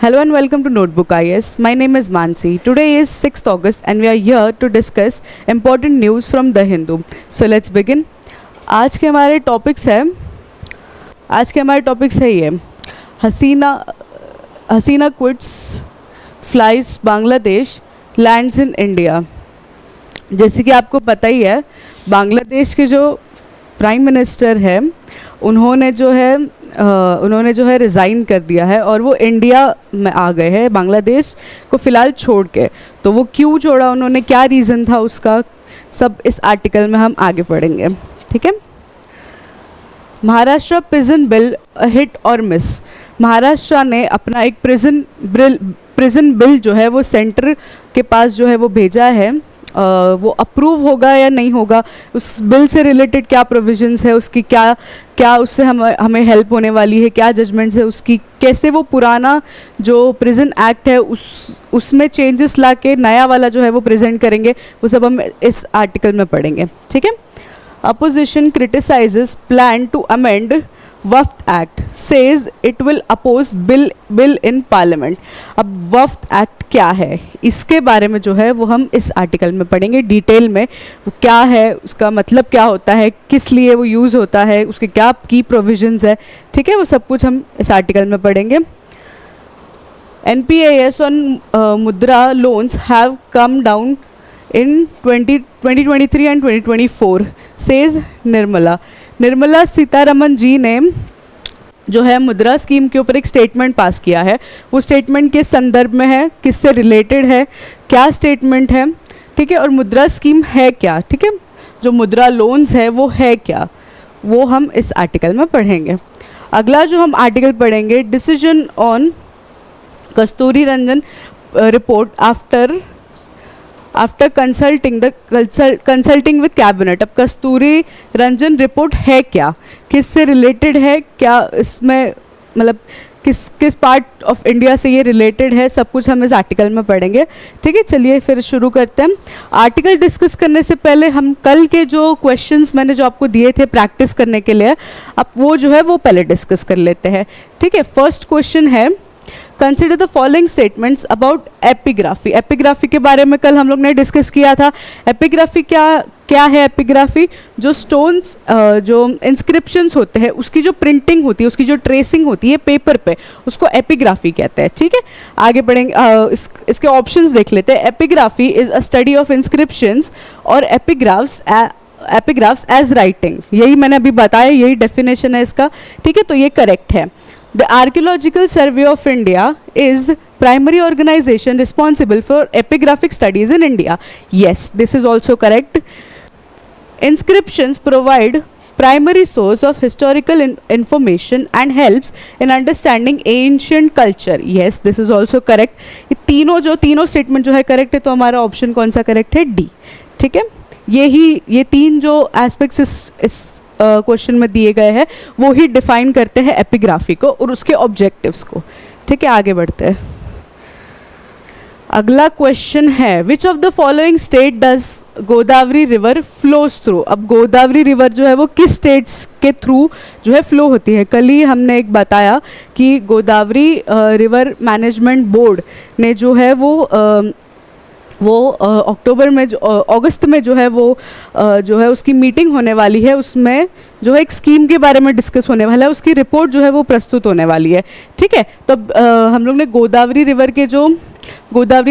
Hello and welcome to Notebook IS. My name is Mansi. Today is 6th August and we are here to discuss important news from The Hindu. So let's begin. आज के हमारे topics है ये Hasina quits flies Bangladesh lands in India. जैसे कि आपको पता ही है, बांग्लादेश के जो प्राइम मिनिस्टर है उन्होंने जो है रिज़ाइन कर दिया है और वो इंडिया में आ गए हैं, बांग्लादेश को फ़िलहाल छोड़ के। तो वो क्यों छोड़ा उन्होंने, क्या रीज़न था उसका, सब इस आर्टिकल में हम आगे पढ़ेंगे। ठीक है। महाराष्ट्र प्रिजन बिल हिट और मिस। महाराष्ट्र ने अपना एक प्रिजन बिल जो है वो सेंटर के पास जो है वो भेजा है। वो अप्रूव होगा या नहीं होगा, उस बिल से रिलेटेड क्या प्रोविजंस है, उसकी क्या उससे हमें हेल्प होने वाली है, क्या जजमेंट्स है उसकी, कैसे वो पुराना जो प्रिजन एक्ट है उसमें चेंजेस ला के नया वाला जो है वो प्रेजेंट करेंगे, वो सब हम इस आर्टिकल में पढ़ेंगे। ठीक है। Opposition criticises plan to amend वफ्त act, says it will oppose bill in parliament. अब वफ्त एक्ट क्या है, इसके बारे में जो है वो हम इस आर्टिकल में पढ़ेंगे डिटेल में। वो क्या है, उसका मतलब क्या होता है, किस लिए वो यूज़ होता है, उसके क्या की प्रोविजंस है। ठीक है, वो सब कुछ हम इस आर्टिकल में पढ़ेंगे। NPAS on Mudra loans have come down in 2023 and 2024, says Nirmala Sitharaman ji ने जो है मुद्रा स्कीम के ऊपर एक स्टेटमेंट पास किया है। वो स्टेटमेंट के संदर्भ में है, किससे रिलेटेड है, क्या स्टेटमेंट है। ठीक है। और मुद्रा स्कीम है क्या, ठीक है, जो मुद्रा लोन्स है वो है क्या, वो हम इस आर्टिकल में पढ़ेंगे। अगला जो हम आर्टिकल पढ़ेंगे, decision on Kasturi Ranjan report after consulting with cabinet. अब कस्तूरी रंजन रिपोर्ट है क्या, किससे रिलेटेड है, क्या इसमें मतलब किस पार्ट ऑफ इंडिया से ये रिलेटेड है, सब कुछ हम इस आर्टिकल में पढ़ेंगे। ठीक है, चलिए फिर शुरू करते हैं। आर्टिकल डिस्कस करने से पहले हम कल के जो क्वेश्चंस मैंने जो आपको दिए थे प्रैक्टिस करने के लिए, अब वो जो है वो पहले डिस्कस कर लेते हैं। ठीक है। फर्स्ट क्वेश्चन है, consider the following statements about epigraphy. Epigraphy के बारे में कल हम लोग ने डिस्कस किया था। एपिग्राफी क्या है। एपिग्राफी जो स्टोन्स जो इंस्क्रिप्शंस होते हैं उसकी जो प्रिंटिंग होती है, उसकी जो ट्रेसिंग होती है पेपर पे, उसको एपिग्राफी कहते हैं। ठीक है, आगे बढ़ेंगे। इसके ऑप्शंस देख लेते हैं। Epigraphy is a study of inscriptions और एपिग्राफ्स एज राइटिंग। यही मैंने अभी बताया, यही डेफिनेशन है इसका। ठीक है, तो ये करेक्ट है। The Archaeological Survey of India is primary organization responsible for epigraphic studies in India. Yes, this is also correct. Inscriptions provide primary source of historical information and helps in understanding ancient culture. Yes, this is also correct. ये तीनों statement जो है correct है, तो हमारा option कौन सा correct है, डी। ठीक है, ये तीन जो एस्पेक्ट्स इस क्वेश्चन में दिए गए हैं वो ही डिफाइन करते हैं एपिग्राफी को और उसके ऑब्जेक्टिव्स को। ठीक है, आगे बढ़ते हैं। अगला क्वेश्चन है, विच of the following state does Godavari river flows through. अब गोदावरी रिवर जो है वो किस स्टेट्स के थ्रू जो है फ्लो होती है। कल ही हमने एक बताया कि गोदावरी रिवर मैनेजमेंट बोर्ड ने जो है वो अगस्त में जो है उसकी मीटिंग होने वाली है, उसमें जो है एक स्कीम के बारे में डिस्कस होने वाला है, उसकी रिपोर्ट जो है वो प्रस्तुत होने वाली है। ठीक है, तो हम लोग ने गोदावरी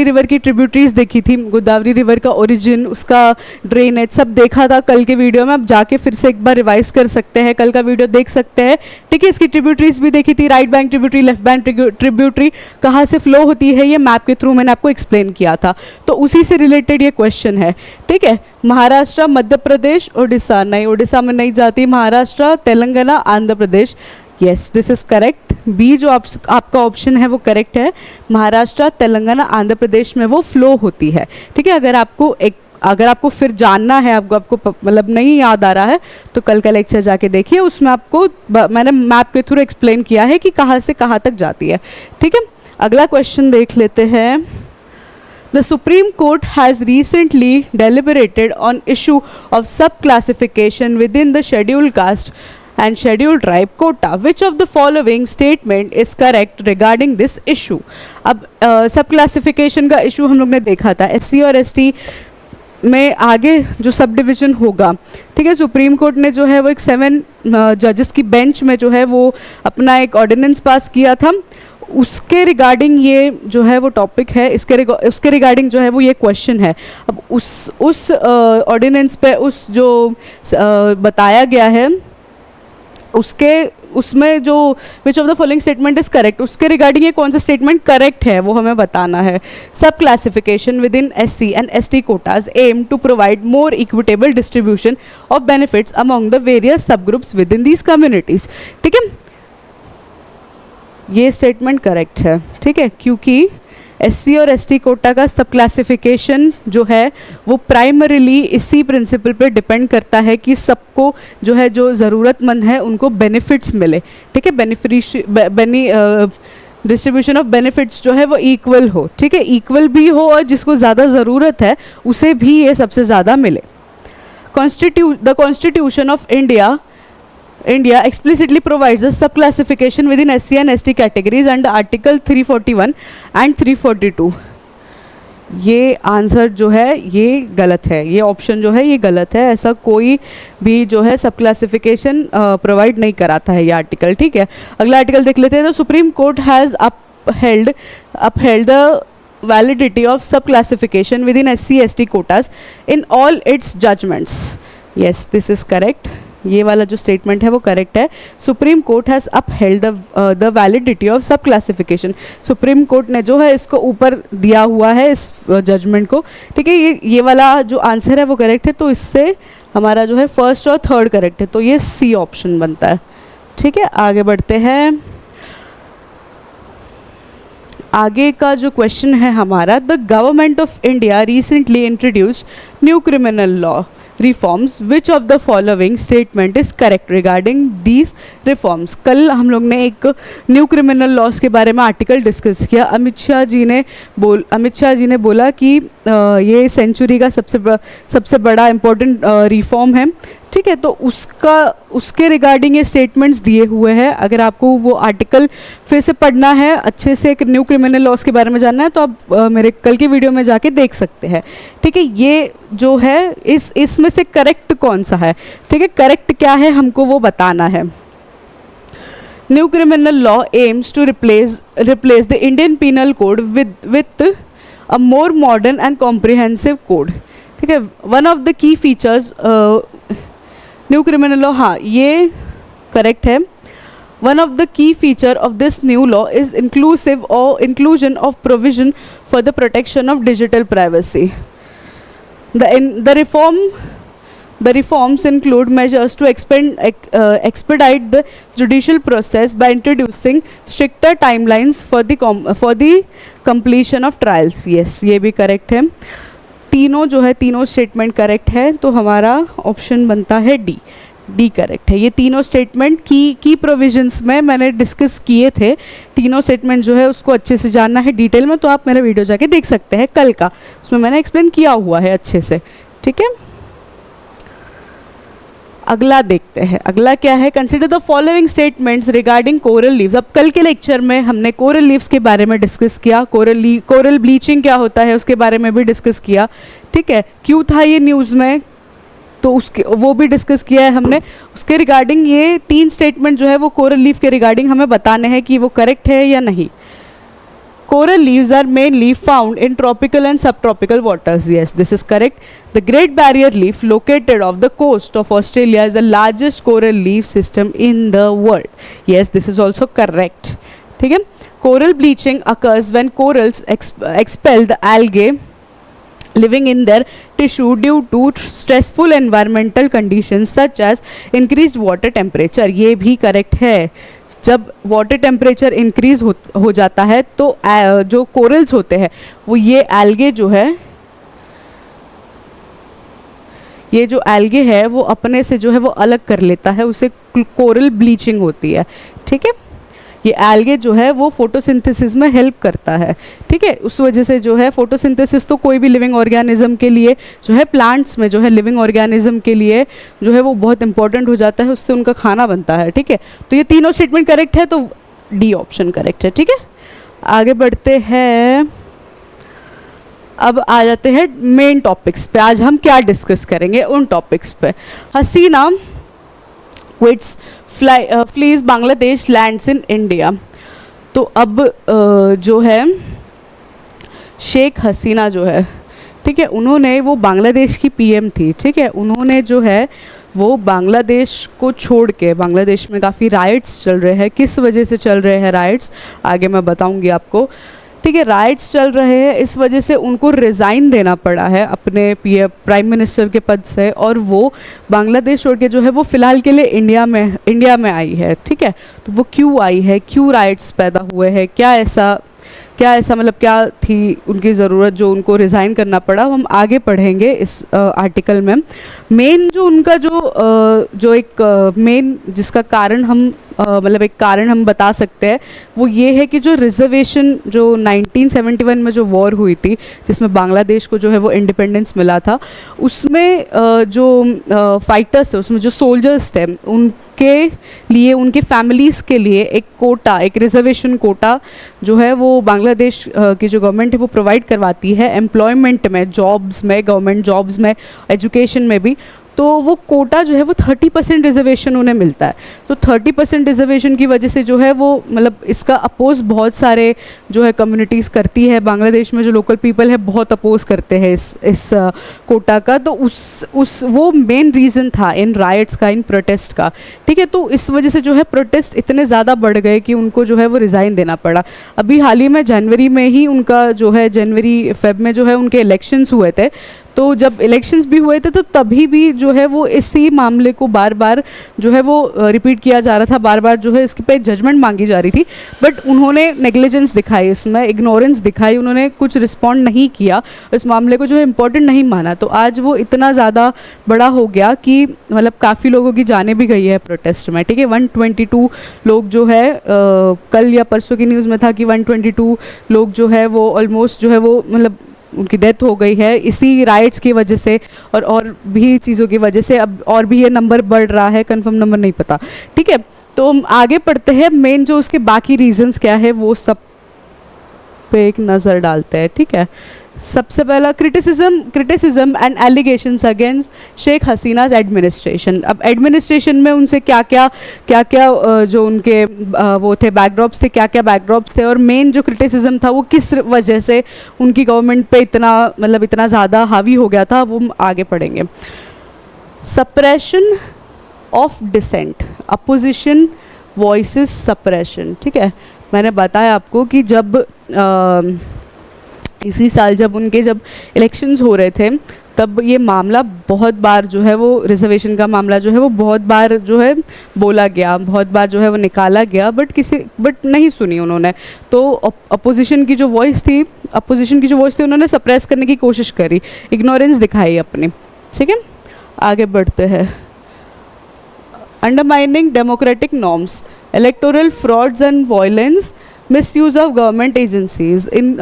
रिवर की ट्रिब्यूटरीज देखी थी, गोदावरी रिवर का ओरिजिन, उसका ड्रेनेज सब देखा था कल के वीडियो में। आप जाके फिर से एक बार रिवाइज कर सकते हैं, कल का वीडियो देख सकते हैं। ठीक है, इसकी ट्रिब्यूटरीज भी देखी थी, right bank tributary, left bank tributary कहाँ से फ्लो होती है, ये मैप के थ्रू मैंने आपको एक्सप्लेन किया था, तो उसी से रिलेटेड ये क्वेश्चन है। ठीक है, महाराष्ट्र, मध्य प्रदेश, उड़ीसा, नहीं उड़ीसा में नहीं जाती, Maharashtra, Telangana, Andhra Pradesh. Yes, this is correct. B जो आपका ऑप्शन है वो करेक्ट है। महाराष्ट्र, तेलंगाना, आंध्र प्रदेश में वो फ्लो होती है। ठीक है, अगर आपको फिर जानना है, आपको मतलब नहीं याद आ रहा है, तो कल का लेक्चर जाके देखिए, उसमें आपको मैंने मैप के थ्रू एक्सप्लेन किया है कि कहाँ से कहाँ तक जाती है। ठीक है, अगला क्वेश्चन देख लेते हैं। The Supreme Court has recently deliberated on issue of sub-classification within the scheduled caste and scheduled tribe quota. Which of the following statement is correct regarding this issue? अब सब क्लासिफिकेशन का इशू हम लोग ने देखा था, SC और ST में आगे जो सब डिवीजन होगा, ठीक है, सुप्रीम कोर्ट ने जो है वो एक 7 जजेस की बेंच में जो है वो अपना एक ऑर्डिनेंस पास किया था, उसके रिगार्डिंग ये जो है वो टॉपिक है, उसके रिगार्डिंग जो है वो ये क्वेश्चन है। अब उस ऑर्डिनेंस पे उस जो बताया गया है उसमें जो विच of the following statement is correct, उसके रिगार्डिंग ये कौन सा स्टेटमेंट करेक्ट है वो हमें बताना है। Sub classification within SC and ST quotas aim to provide more equitable distribution of benefits among the various sub groups within these communities. ठीक है, ये स्टेटमेंट करेक्ट है, ठीक है, क्योंकि SC और ST कोटा का सब क्लासिफिकेशन जो है वो प्राइमरीली इसी प्रिंसिपल पे डिपेंड करता है कि सबको जो है जो ज़रूरतमंद है उनको बेनिफिट्स मिले, ठीक है, डिस्ट्रीब्यूशन ऑफ बेनिफिट्स जो है वो इक्वल हो, ठीक है, इक्वल भी हो और जिसको ज़्यादा ज़रूरत है उसे भी ये सबसे ज़्यादा मिले। The constitution of India explicitly provides a sub-classification within SC and ST categories under Article 341 and 342. ये आंसर जो है ये गलत है, ये ऑप्शन जो है ये गलत है, ऐसा कोई भी जो है सब क्लासिफिकेशन प्रोवाइड नहीं कराता है ये आर्टिकल, ठीक है। अगला आर्टिकल देख लेते हैं। तो supreme court has upheld the validity of sub classification within SC ST quotas in all its judgments. Yes, this is correct. ये वाला जो स्टेटमेंट है वो करेक्ट है। Supreme court has upheld the validity of सब क्लासिफिकेशन। सुप्रीम कोर्ट ने जो है इसको ऊपर दिया हुआ है इस जजमेंट को, ठीक है। ये वाला जो आंसर है वो करेक्ट है, तो इससे हमारा जो है फर्स्ट और थर्ड करेक्ट है, तो ये सी ऑप्शन बनता है, ठीक है। आगे बढ़ते हैं। आगे का जो क्वेश्चन है हमारा, the government of India recently introduced new criminal law reforms, which of the following statement is correct regarding these reforms. कल हम लोग ने एक न्यू क्रिमिनल लॉज के बारे में आर्टिकल डिस्कस किया। अमित शाह जी ने बोला कि ये सेंचुरी का सबसे बड़ा इम्पोर्टेंट रिफॉर्म है, ठीक है। तो उसके रिगार्डिंग ये स्टेटमेंट्स दिए हुए हैं। अगर आपको वो आर्टिकल फिर से पढ़ना है, अच्छे से एक न्यू क्रिमिनल लॉज के बारे में जानना है, तो आप मेरे कल की वीडियो में जाके देख सकते हैं, ठीक है। ये जो है इसमें से करेक्ट कौन सा है, ठीक है, करेक्ट क्या है हमको वो बताना है। New criminal law aims to replace the Indian penal code with a more modern and comprehensive code, ठीक है। One of the key features new criminal law, हाँ ये करेक्ट है। One of the key feature of this new law is inclusion of provision for the protection of digital privacy. The reforms include measures to expedite the judicial process by introducing stricter timelines for the completion of trials. Yes, ये भी correct है। तीनों जो है तीनों statement correct है, तो हमारा ऑप्शन बनता है डी करेक्ट है। ये तीनों स्टेटमेंट की प्रोविजंस में मैंने डिस्कस किए थे। तीनों स्टेटमेंट जो है उसको अच्छे से जानना है डिटेल में, तो आप मेरा वीडियो जाके देख सकते हैं कल का, उसमें मैंने एक्सप्लेन किया हुआ है अच्छे से, ठीक है। अगला देखते हैं। अगला क्या है, consider the following statements regarding coral leaves. अब कल के लेक्चर में हमने कोरल लीव्स के बारे में डिस्कस किया, कोरल ब्लीचिंग क्या होता है उसके बारे में भी डिस्कस किया, ठीक है। क्यों था ये न्यूज़ में, तो वो भी डिस्कस किया है हमने। उसके रिगार्डिंग ये 3 स्टेटमेंट जो है वो कोरल लीफ के रिगार्डिंग हमें बताने हैं कि वो करेक्ट है या नहीं। Coral leaves are mainly found in tropical and subtropical waters. Yes, this is correct. The Great Barrier Reef, located off the coast of Australia, is the largest coral reef system in the world. Yes, this is also correct. ठीक है। Coral bleaching occurs when corals expel the algae living in their tissue due to stressful environmental conditions such as increased water temperature. ये भी correct है। जब water temperature increase हो जाता है तो जो कोरल्स होते हैं वो ये एल्गे जो है, ये जो एल्गे है वो अपने से जो है वो अलग कर लेता है, उसे कोरल ब्लीचिंग होती है, ठीक है। ये एल्गे जो है वो फोटोसिंथेसिस में हेल्प करता है, ठीक है। उस वजह से जो है फोटोसिंथेसिस तो कोई भी लिविंग ऑर्गेनिज्म के लिए जो है, प्लांट्स में जो है लिविंग ऑर्गेनिज्म के लिए जो है वो बहुत इंपॉर्टेंट हो जाता है, उससे उनका खाना बनता है, ठीक है। तो ये तीनों स्टेटमेंट करेक्ट है, तो डी ऑप्शन करेक्ट है, ठीक है। आगे बढ़ते हैं, अब आ जाते हैं मेन टॉपिक्स पे। आज हम क्या डिस्कस करेंगे उन टॉपिक्स पे। Hasina quits flees Bangladesh lands in India. तो अब जो है शेख हसीना जो है, ठीक है, उन्होंने, वो बांग्लादेश की पीएम थी, ठीक है, उन्होंने जो है वो बांग्लादेश को छोड़ के, बांग्लादेश में काफ़ी राइट्स चल रहे हैं, किस वजह से चल रहे हैं राइट्स आगे मैं बताऊंगी आपको, ठीक है। राइट्स चल रहे हैं, इस वजह से उनको रिज़ाइन देना पड़ा है अपने प्राइम मिनिस्टर के पद से, और वो बांग्लादेश छोड़ के जो है वो फ़िलहाल के लिए इंडिया में आई है, ठीक है। तो वो क्यों आई है, क्यों राइट्स पैदा हुए हैं, क्या ऐसा मतलब क्या थी उनकी ज़रूरत जो उनको रिज़ाइन करना पड़ा, हम आगे पढ़ेंगे इस आर्टिकल में। मेन जो उनका जो एक मेन जिसका कारण हम मतलब एक कारण हम बता सकते हैं, वो ये है कि जो रिजर्वेशन जो 1971 में जो वॉर हुई थी, जिसमें बांग्लादेश को जो है वो इंडिपेंडेंस मिला था, उसमें जो फाइटर्स थे, उसमें जो सोल्जर्स थे, उनके लिए, उनके फैमिलीज़ के लिए एक कोटा, एक रिजर्वेशन कोटा जो है वो बांग्लादेश की जो गवर्नमेंट है वो प्रोवाइड करवाती है एम्प्लॉयमेंट में, जॉब्स में, गवर्नमेंट जॉब्स में, एजुकेशन में भी। तो वो कोटा जो है वो 30% रिजर्वेशन उन्हें मिलता है। तो 30% रिजर्वेशन की वजह से जो है वो मतलब इसका अपोज बहुत सारे जो है कम्युनिटीज़ करती है, बांग्लादेश में जो लोकल पीपल है बहुत अपोज करते हैं इस कोटा का। तो वो मेन रीज़न था इन राइट्स का, इन प्रोटेस्ट का, ठीक है। तो इस वजह से जो है प्रोटेस्ट इतने ज़्यादा बढ़ गए कि उनको जो है वो रिज़ाइन देना पड़ा। अभी हाल ही में जनवरी में ही उनका जो है, जनवरी फेब में जो है उनके इलेक्शंस हुए थे। तो जब इलेक्शंस भी हुए थे तो तभी भी जो है वो इसी मामले को बार बार जो है वो रिपीट किया जा रहा था, बार बार जो है इसके पे जजमेंट मांगी जा रही थी, बट उन्होंने नेग्लिजेंस दिखाई, इसमें इग्नोरेंस दिखाई, उन्होंने कुछ रिस्पॉन्ड नहीं किया, इस मामले को जो है इम्पोर्टेंट नहीं माना। तो आज वो इतना ज़्यादा बड़ा हो गया कि मतलब काफ़ी लोगों की जानें भी गई है प्रोटेस्ट में, ठीक है। 122 लोग जो है कल या परसों की न्यूज़ में था कि 122 लोग जो है वो ऑलमोस्ट जो है वो मतलब उनकी डेथ हो गई है इसी राइट्स की वजह से, और भी चीज़ों की वजह से। अब और भी ये नंबर बढ़ रहा है, कंफर्म नंबर नहीं पता, ठीक है। तो हम आगे पढ़ते हैं, मेन जो उसके बाकी रीजंस क्या है वो सब पे एक नज़र डालते हैं, ठीक है। सबसे पहला criticism and allegations against Sheikh Hasina's administration. अब एडमिनिस्ट्रेशन में उनसे क्या क्या जो उनके वो थे बैकड्रॉप्स थे, क्या क्या बैकड्रॉप्स थे, और मेन जो क्रिटिसिज्म था वो किस वजह से उनकी गवर्नमेंट पे इतना ज़्यादा हावी हो गया था, वो हम आगे पढ़ेंगे। Suppression of dissent, opposition voices suppression, ठीक है। मैंने बताया आपको कि जब इसी साल जब इलेक्शंस हो रहे थे, तब ये मामला बहुत बार जो है वो रिजर्वेशन का मामला जो है वो बहुत बार जो है बोला गया, बहुत बार जो है वो निकाला गया, बट नहीं सुनी उन्होंने। तो अपोजिशन की जो वॉइस थी उन्होंने सप्रेस करने की कोशिश करी, इग्नोरेंस दिखाई अपनी, ठीक है। आगे बढ़ते हैं। Undermining democratic norms, electoral frauds and violence, misuse of government agencies. इन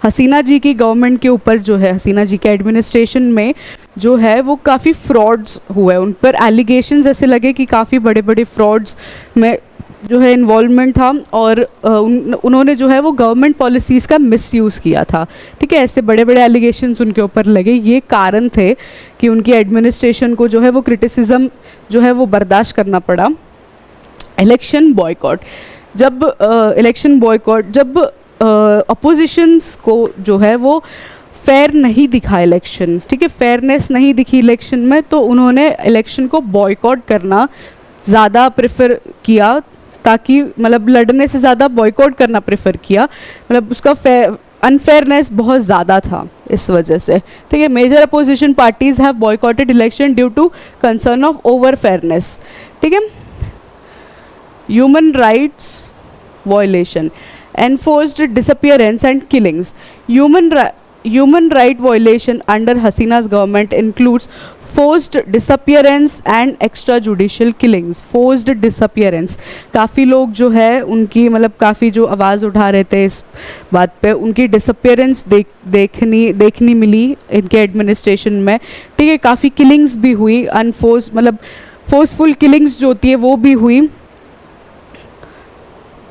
हसीना जी की गवर्नमेंट के ऊपर जो है, हसीना जी के एडमिनिस्ट्रेशन में जो है वो काफ़ी फ्रॉड्स हुए, उन पर एलिगेशंस ऐसे लगे कि काफ़ी बड़े बड़े फ्रॉड्स में जो है इन्वॉल्वमेंट था, और उन्होंने जो है वो गवर्नमेंट पॉलिसीज़ का मिसयूज़ किया था, ठीक है। ऐसे बड़े बड़े एलिगेशंस उनके ऊपर लगे, ये कारण थे कि उनकी एडमिनिस्ट्रेशन को जो है वो क्रिटिसिज्म जो है वो बर्दाश्त करना पड़ा। इलेक्शन बॉयकॉट, जब अपोजिशंस को जो है वो फेयर नहीं दिखा इलेक्शन, ठीक है, फेयरनेस नहीं दिखी इलेक्शन में, तो उन्होंने इलेक्शन को बॉयकॉट करना ज़्यादा प्रेफर किया, ताकि मतलब लड़ने से ज़्यादा बॉयकॉट करना प्रेफर किया, मतलब उसका अनफेयरनेस बहुत ज़्यादा था इस वजह से, ठीक है। Major opposition parties have boycotted election due to concern of over fairness, ठीक है। Human rights violation, enforced disappearance and killings. Human right violation under Hasina's government includes forced disappearance and extra judicial killings. Forced disappearance, काफ़ी लोग जो है उनकी मतलब काफ़ी जो आवाज़ उठा रहे थे इस बात पे, उनकी डिसअपियरेंस देखनी मिली इनके एडमिनिस्ट्रेशन में। ठीक है, काफ़ी किलिंग्स भी हुई, अनफोर्स मतलब फोर्सफुल किलिंग्स जो होती है वो भी हुई।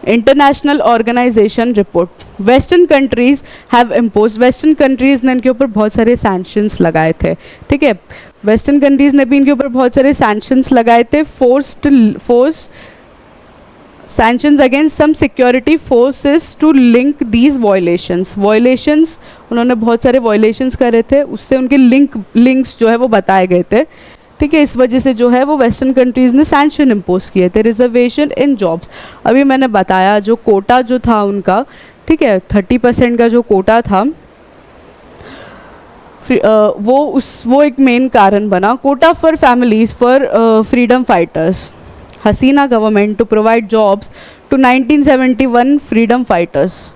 International organisation report, western countries have impose, western countries ने इनके ऊपर बहुत सारे सैंक्शंस लगाए थे। ठीक है, वेस्टर्न कंट्रीज़ ने भी इनके ऊपर बहुत सारे सैंक्शंस लगाए थे। Force sanctions against some security forces to link these violations उन्होंने बहुत सारे वायलेशंस करे थे, उससे उनके लिंक्स जो है वो बताए गए थे। ठीक है, इस वजह से जो है वो वेस्टर्न कंट्रीज़ ने सैंक्शन इम्पोज किए थे। रिजर्वेशन इन जॉब्स, अभी मैंने बताया जो कोटा जो था उनका, ठीक है 30% का जो कोटा था वो एक मेन कारण बना। Quota for families for freedom fighters, Hasina government to provide jobs to 1971 freedom fighters,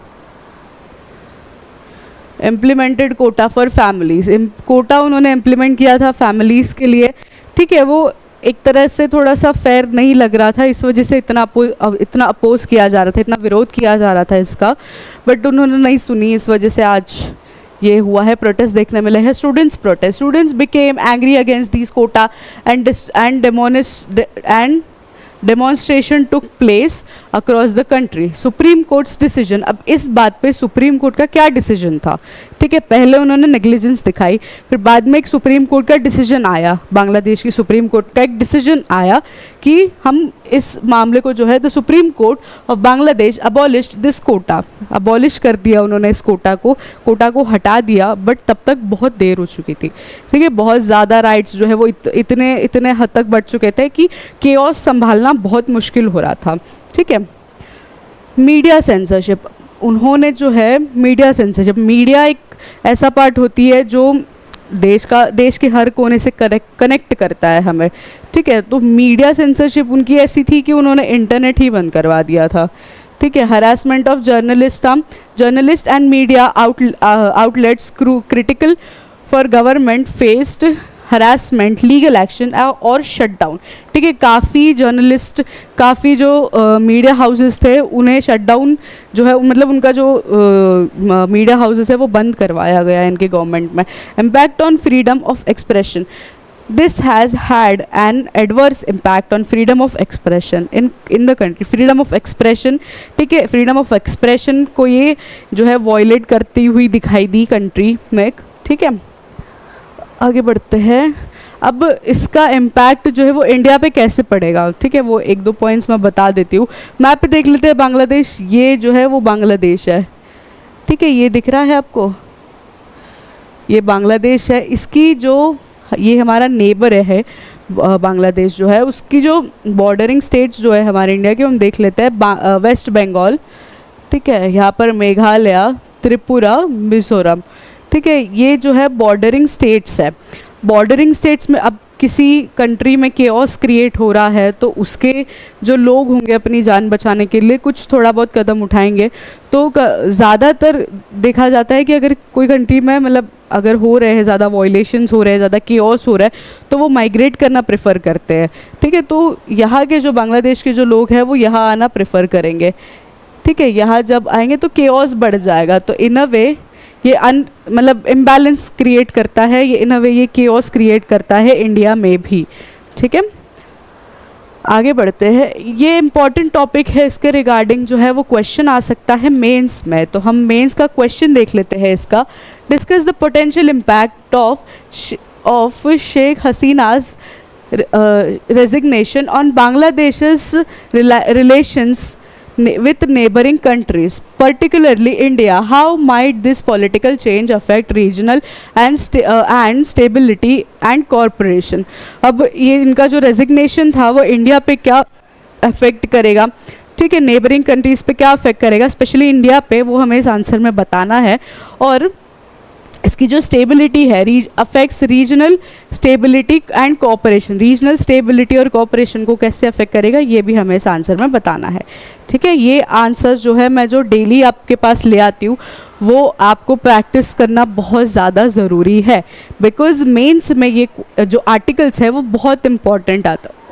implemented quota for families, quota उन्होंने इम्प्लीमेंट किया था फैमिलीज़ के लिए। ठीक है, वो एक तरह से थोड़ा सा फेयर नहीं लग रहा था, इस वजह से इतना अपोज किया जा रहा था, इतना विरोध किया जा रहा था इसका, बट उन्होंने नहीं सुनी, इस वजह से आज ये हुआ है, प्रोटेस्ट देखने मिले हैं। Students protest, students became angry against this quota and demonstration took place across the country. Supreme Court's decision, अब इस बात पे सुप्रीम कोर्ट का क्या डिसीजन था? ठीक है, पहले उन्होंने नेग्लिजेंस दिखाई, फिर बाद में एक सुप्रीम कोर्ट का डिसीजन आया, बांग्लादेश की सुप्रीम कोर्ट का एक डिसीजन आया कि हम इस मामले को जो है the Supreme Court of Bangladesh abolished this quota, abolish कर दिया उन्होंने इस कोटा को हटा दिया, बट तब तक बहुत देर हो चुकी थी। ठीक है, बहुत ज़्यादा राइट्स जो है वो इतने हद तक बढ़ चुके थे कि केओस संभालना बहुत मुश्किल हो रहा था। ठीक है, मीडिया सेंसरशिप, उन्होंने जो है मीडिया सेंसरशिप, मीडिया एक ऐसा पार्ट होती है जो देश के हर कोने से कनेक्ट करता है हमें। ठीक है, तो मीडिया सेंसरशिप उनकी ऐसी थी कि उन्होंने इंटरनेट ही बंद करवा दिया था। ठीक है, हरासमेंट ऑफ जर्नलिस्ट था, journalist and media outlets critical for government faced harassment, legal action और शटडाउन। ठीक है, काफ़ी जर्नलिस्ट, काफ़ी जो मीडिया हाउसेस थे उन्हें शटडाउन जो है मतलब उनका जो मीडिया हाउसेस है वो बंद करवाया गया इनके गवर्नमेंट में। Impact on freedom of expression, this has had an adverse impact on freedom of expression in the country. Freedom of expression, ठीक है, फ्रीडम ऑफ एक्सप्रेशन को ये जो है वॉयलेट करती हुई दिखाई दी कंट्री में। ठीक है, आगे बढ़ते हैं। अब इसका इम्पैक्ट जो है वो इंडिया पे कैसे पड़ेगा, ठीक है, वो एक दो पॉइंट्स मैं बता देती हूँ। मैप पे देख लेते हैं बांग्लादेश, ये जो है वो बांग्लादेश है। ठीक है, ये दिख रहा है आपको, ये बांग्लादेश है। इसकी जो ये हमारा नेबर है बांग्लादेश जो है, उसकी जो बॉर्डरिंग स्टेट्स जो है हमारे इंडिया के, हम देख लेते हैं। वेस्ट बंगाल, ठीक है, यहाँ पर मेघालय, त्रिपुरा, मिजोरम। ठीक है, ये जो है बॉर्डरिंग स्टेट्स है। बॉर्डरिंग स्टेट्स में अब किसी कंट्री में केओस क्रिएट हो रहा है तो उसके जो लोग होंगे अपनी जान बचाने के लिए कुछ थोड़ा बहुत कदम उठाएंगे। तो ज़्यादातर देखा जाता है कि अगर कोई कंट्री में मतलब अगर हो रहे हैं ज़्यादा वॉयलेशंस हो रहे हैं, ज़्यादा केओस हो रहा है, तो वो माइग्रेट करना प्रेफर करते हैं। ठीक है, तो यहाँ के जो बांग्लादेश के जो लोग हैं वो यहाँ आना प्रेफर करेंगे। ठीक है, यहाँ जब आएंगे तो केओस बढ़ जाएगा, तो इन अ वे ये मतलब इम्बैलेंस क्रिएट करता है, ये इन अ वे ये केओस क्रिएट करता है इंडिया में भी। ठीक है, आगे बढ़ते हैं। ये इम्पॉर्टेंट टॉपिक है, इसके रिगार्डिंग जो है वो क्वेश्चन आ सकता है मेंस में, तो हम मेंस का क्वेश्चन देख लेते हैं इसका। Discuss the potential impact of Sheikh Hasina's resignation on Bangladesh's relations with neighboring countries, particularly India. How might this political change affect regional and stability and cooperation? अब ये इनका जो रेजिग्नेशन था वो इंडिया पे क्या अफेक्ट करेगा, ठीक है, नेबरिंग कंट्रीज़ पे क्या अफेक्ट करेगा, स्पेशली इंडिया पे, वो हमें इस आंसर में बताना है। और इसकी जो स्टेबिलिटी है affects regional stability and cooperation, regional stability और कोऑपरेशन को कैसे अफेक्ट करेगा ये भी हमें इस आंसर में बताना है। ठीक है, ये आंसर जो है मैं जो डेली आपके पास ले आती हूँ वो आपको प्रैक्टिस करना बहुत ज़्यादा ज़रूरी है, बिकॉज मेंस में ये जो आर्टिकल्स है वो बहुत इंपॉर्टेंट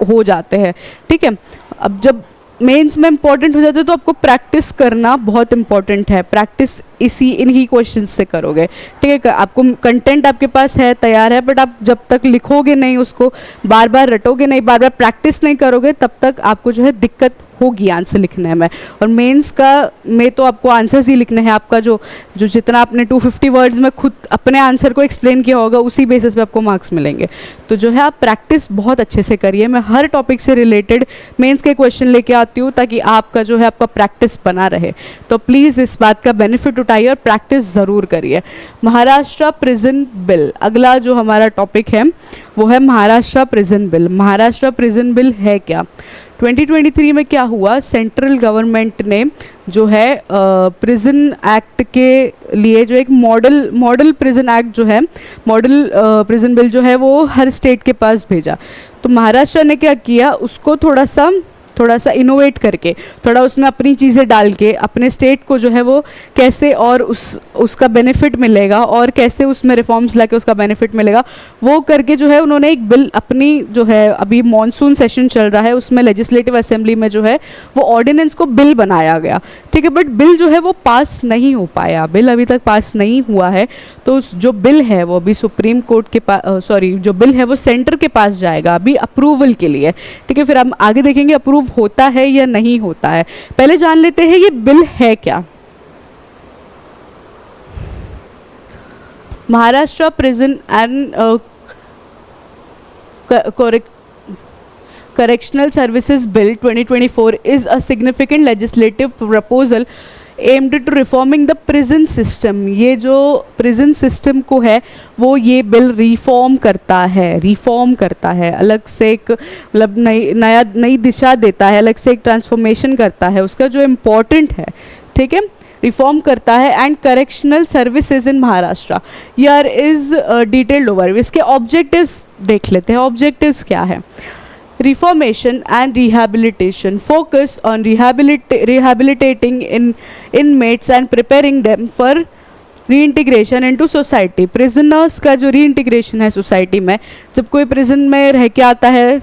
हो जाते हैं। ठीक है, अब जब मेंस में इंपॉर्टेंट हो जाते हैं तो आपको प्रैक्टिस करना बहुत इंपॉर्टेंट है, प्रैक्टिस इन्हीं क्वेश्चन से करोगे। ठीक है, आपको कंटेंट आपके पास है, तैयार है, बट आप जब तक लिखोगे नहीं, उसको बार बार रटोगे नहीं, बार बार प्रैक्टिस नहीं करोगे, तब तक आपको जो है दिक्कत होगी आंसर लिखने में। और मेंस का में तो आपको आंसर्स ही लिखने हैं, आपका जो जितना आपने 250 वर्ड्स में खुद अपने आंसर को एक्सप्लेन किया होगा उसी बेसिस पे आपको मार्क्स मिलेंगे। तो जो है आप प्रैक्टिस बहुत अच्छे से करिए। मैं हर टॉपिक से रिलेटेड मेंस के क्वेश्चन लेके आती हूँ ताकि आपका जो है आपका प्रैक्टिस बना रहे। तो प्लीज़ इस बात का बेनिफिट उठाइए और प्रैक्टिस ज़रूर करिए। महाराष्ट्र प्रिजन बिल, अगला जो हमारा टॉपिक है वो है Maharashtra prison bill. Maharashtra prison bill है क्या? 2023 में क्या हुआ, सेंट्रल गवर्नमेंट ने जो है प्रिजन एक्ट के लिए जो एक मॉडल प्रिजन एक्ट जो है, मॉडल प्रिजन बिल जो है वो हर स्टेट के पास भेजा। तो महाराष्ट्र ने क्या किया, उसको थोड़ा सा इनोवेट करके, थोड़ा उसमें अपनी चीज़ें डाल के अपने स्टेट को जो है वो कैसे और उसका बेनिफिट मिलेगा और कैसे उसमें रिफॉर्म्स लाके उसका बेनिफिट मिलेगा, वो करके जो है उन्होंने एक बिल अपनी जो है, अभी मॉनसून सेशन चल रहा है उसमें लेजिस्लेटिव असेंबली में जो है वो ऑर्डिनेंस को बिल बनाया गया। ठीक है, बट बिल जो है वो पास नहीं हो पाया, बिल अभी तक पास नहीं हुआ है। तो जो बिल है वो अभी सुप्रीम कोर्ट के पास, जो बिल है वो सेंटर के पास जाएगा अभी अप्रूवल के लिए। ठीक है, फिर हम आगे देखेंगे अप्रूव होता है या नहीं होता है। पहले जान लेते हैं ये बिल है क्या। Maharashtra prison and Correctional Services Bill 2024 is a significant legislative proposal aimed to reforming the prison system। ये जो prison system को है वो ये बिल रिफॉर्म करता है, अलग से एक मतलब नई दिशा देता है, अलग से एक ट्रांसफॉर्मेशन करता है, उसका जो इम्पोर्टेंट है। ठीक है, रिफॉर्म करता है। And correctional services in Maharashtra, यार इज डिटेल्ड ओवर। इसके ऑब्जेक्टिव्स देख लेते हैं, ऑब्जेक्टिव्स क्या है। Reformation and rehabilitation, focus on rehabilitating inmates and preparing them for reintegration into society। prisoners का जो reintegration है सोसाइटी में, जब कोई prison में रह के आता है,